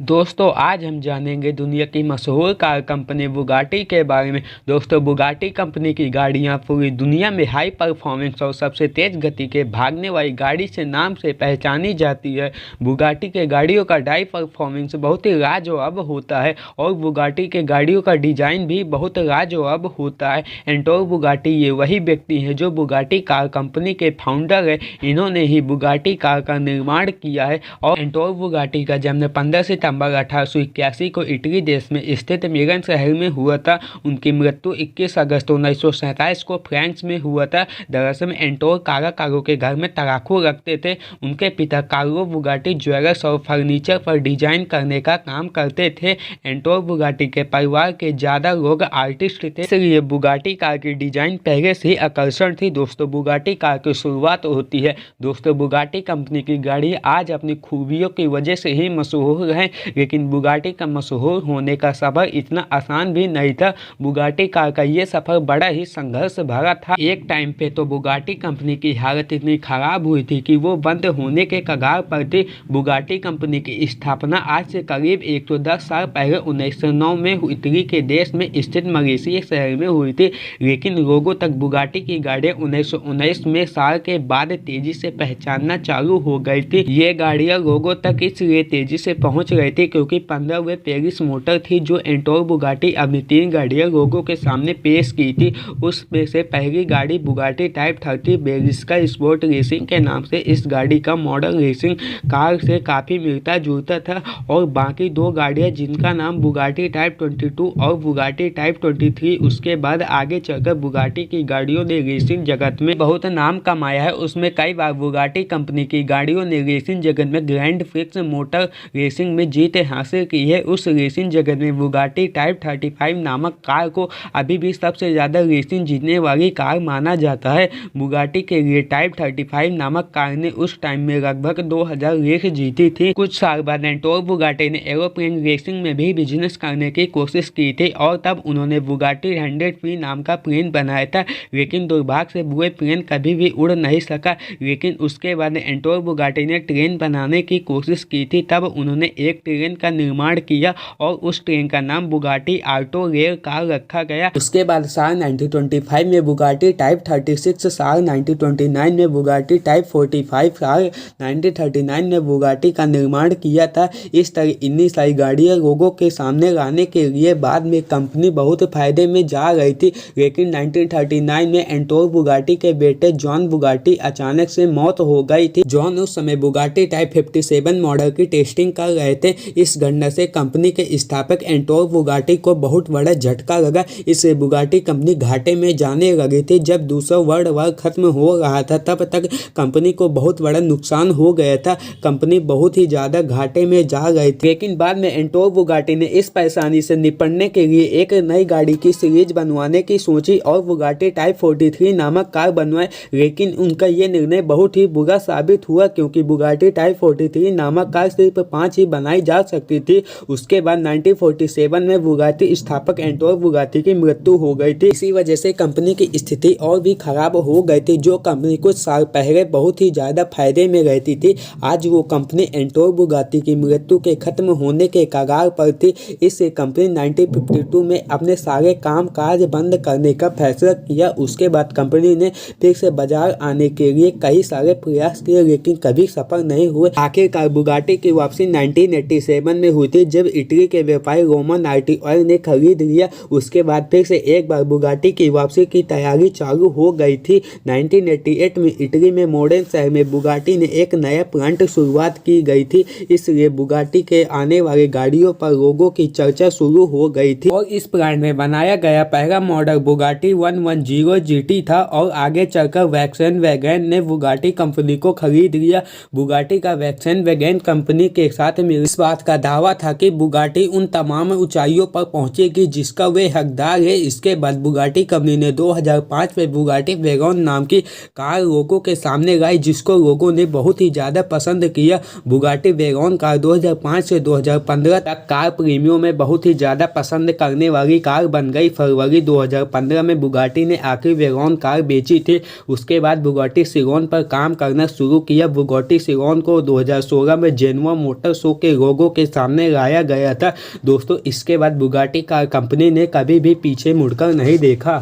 दोस्तों आज हम जानेंगे दुनिया की मशहूर कार कंपनी बुगाटी के बारे में। दोस्तों बुगाटी कंपनी की गाड़ियां पूरी दुनिया में हाई परफॉर्मेंस और सबसे तेज गति के भागने वाली गाड़ी से नाम से पहचानी जाती है। बुगाटी के गाड़ियों का ड्राइव परफॉर्मेंस बहुत ही लाजवाब होता है और बुगाटी के गाड़ियों का डिजाइन भी बहुत लाजवाब होता है। एंटोर बुगाटी ये वही व्यक्ति हैं जो बुगाटी कार कंपनी के फाउंडर है। इन्होंने ही बुगाटी कार का निर्माण किया है और एंटोर बुगाटी का जन्म 15 सितंबर 1881 को इटली देश में स्थित मिलान शहर में हुआ था। उनकी मृत्यु 21 अगस्त 1947 को फ्रांस में हुआ था। दरअसल एंटोर कारों के घर में तराखू रखते थे। उनके पिता कार्लो बुगाटी ज्वेलर्स और फर्नीचर पर डिजाइन करने का काम करते थे। एंटोर बुगाटी के परिवार के ज़्यादा लोग आर्टिस्ट थे, इसलिए बुगाटी कार की डिजाइन पहले से ही आकर्षण थी। दोस्तों बुगाटी कार की शुरुआत होती है। दोस्तों बुगाटी कंपनी की गाड़ी आज अपनी खूबियों की वजह से ही मशहूर है, लेकिन बुगाटी का मशहूर होने का सफर इतना आसान भी नहीं था। बुगाटी कार का ये सफर बड़ा ही संघर्ष भरा था। एक टाइम पे तो बुगाटी कंपनी की हालत इतनी खराब हुई थी कि वो बंद होने के कगार पर थी। बुगाटी कंपनी की स्थापना आज से करीब 110 साल पहले 1909 में इटली के देश में स्थित मलेशिया शहर में हुई थी, लेकिन लोगों तक बुगाटी की गाड़ियां 1919 में साल के बाद तेजी से पहचानना चालू हो गई थी। ये गाड़ियां लोगों तक इसलिए तेजी से पहुंच रही थी क्योंकि 15 वे पेरिस मोटर थी जो एंटोर बुगाटी अपनी 3 गाड़ियां लोगों के सामने पेश की थी। उसमें से पहली गाड़ी बुगाटी टाइप 30 बेरिस्का स्पोर्ट रेसिंग के नाम से इस गाड़ी का मॉडल रेसिंग कार से काफ़ी मिलता जुलता था और बाकी 2 गाड़ियां जिनका नाम बुगाटी टाइप 22 और बुगाटी टाइप 23 उसके बाद आगे चलकर बुगाटी की गाड़ियों ने रेसिंग जगत में बहुत नाम कमाया है। उसमें कई बार बुगाटी कंपनी की गाड़ियों ने रेसिंग जगत में ग्रैंड प्रिक्स मोटर रेसिंग में जीत हासिल की है। उस रेसिंग जगत में बुगाटी टाइप 35 नामक कार को अभी भी सबसे ज़्यादा रेसिंग जीतने वाली कार माना जाता है। बुगाटी के लिए टाइप 35 नामक कार ने उस टाइम में लगभग 2000 रेस जीती थी। कुछ साल बाद एंटोर बुगाटी ने एरोप्लेन रेसिंग में भी बिजनेस करने की कोशिश की थी और तब उन्होंने बुगाटी 100 नाम का प्लेन बनाया था, लेकिन दुर्भाग्य से वो प्लेन कभी भी उड़ नहीं सका। लेकिन उसके बाद एंटोर बुगाटी ने ट्रेन बनाने की कोशिश की थी। तब उन्होंने एक ट्रेन का निर्माण किया और उस ट्रेन का नाम बुगाटी ऑटो रेल कार रखा गया। उसके बाद साल 1925 में बुगाटी टाइप 36, साल 1929 में बुगाटी टाइप 45, साल 1939 में बुगाटी का निर्माण किया था। इस तरह इतनी सारी गाड़ियां लोगों के सामने लाने के लिए बाद में कंपनी बहुत फायदे में जा रही थी, लेकिन 1939 में एंटोर बुगाटी के बेटे जॉन बुगाटी अचानक से मौत हो गई थी। जॉन उस समय बुगाटी टाइप 57 मॉडल की टेस्टिंग कर रहे थे। इस घटना से कंपनी के स्थापक एंटोर बुगाटी को बहुत बड़ा झटका लगा। इससे बुगाटी कंपनी घाटे में जाने लगी थी। जब दूसरा वर्ल्ड वॉर खत्म हो रहा था तब तक कंपनी को बहुत बड़ा नुकसान हो गया था। कंपनी बहुत ही ज़्यादा घाटे में जा रही थी, लेकिन बाद में एंटोर बुगाटी ने इस परेशानी से निपटने के लिए एक नई गाड़ी की सीरीज बनवाने की सोची और बुगाटी टाइप 43 नामक कार बनवाए, लेकिन उनका ये निर्णय बहुत ही बुरा साबित हुआ क्योंकि बुगाटी टाइप 43 नामक कार सिर्फ 5 ही बनाई जा सकती थी। उसके बाद 1947 में बुगाटी स्थापक एंटोर बुगाटी की मृत्यु हो गई थी। इसी वजह से कंपनी की स्थिति और भी खराब हो गई थी। जो कंपनी कुछ साल पहले बहुत ही ज़्यादा फायदे में रहती थी, आज वो कंपनी एंटोर बुगाटी की मृत्यु के खत्म होने के कगार पर थी। इससे कंपनी 1952 में अपने सारे काम काज बंद करने का फैसला किया। उसके बाद कंपनी ने फिर से बाजार आने के लिए कई सारे प्रयास किए, लेकिन कभी सफल नहीं हुए। आखिरकार बुगाटी की वापसी 1987 में हुई थी, जब इटली के व्यापारी रोमन आर्टिऑल ने खरीद लिया। उसके बाद फिर से एक बार बुगाटी की वापसी की तैयारी चालू हो गई थी। 1988 में इटली में मॉडर्न शहर में बुगाटी ने एक नया प्लांट शुरुआत की गई थी, इसलिए बुगाटी के आने वाली गाड़ियों पर लोगों की चर्चा शुरू हो गई थी और इस प्लांट में बनाया गया पहला मॉडल बुगाटी 110 GT था और आगे चलकर वैक्सवैगन ने बुगाटी कंपनी को खरीद लिया। बुगाटी का वैक्सवैगन कंपनी के साथ में इस बात का दावा था कि बुगाटी उन तमाम ऊंचाइयों पर पहुंचेगी जिसका वे हकदार है। इसके बाद बुगाटी कंपनी ने 2005 में बुगाटी वैगन नाम की कार लोगों के सामने लाई, जिसको लोगों ने बहुत ही ज़्यादा पसंद किया। बुगाटी वैगन कार 2005 से 2015 तक कार प्रेमियों में बहुत ही ज़्यादा पसंद करने वाली कार बन गई। फरवरी 2015 में बुगाटी ने आखिरी वैगन कार बेची थी। उसके बाद बुगाटी सिरोन पर काम करना शुरू किया। बुगाटी सिरोन को 2016 में जेनुआ मोटर शो के लोगों के सामने लाया गया था। दोस्तों इसके बाद बुगाटी कार कंपनी ने कभी भी पीछे मुड़कर नहीं देखा।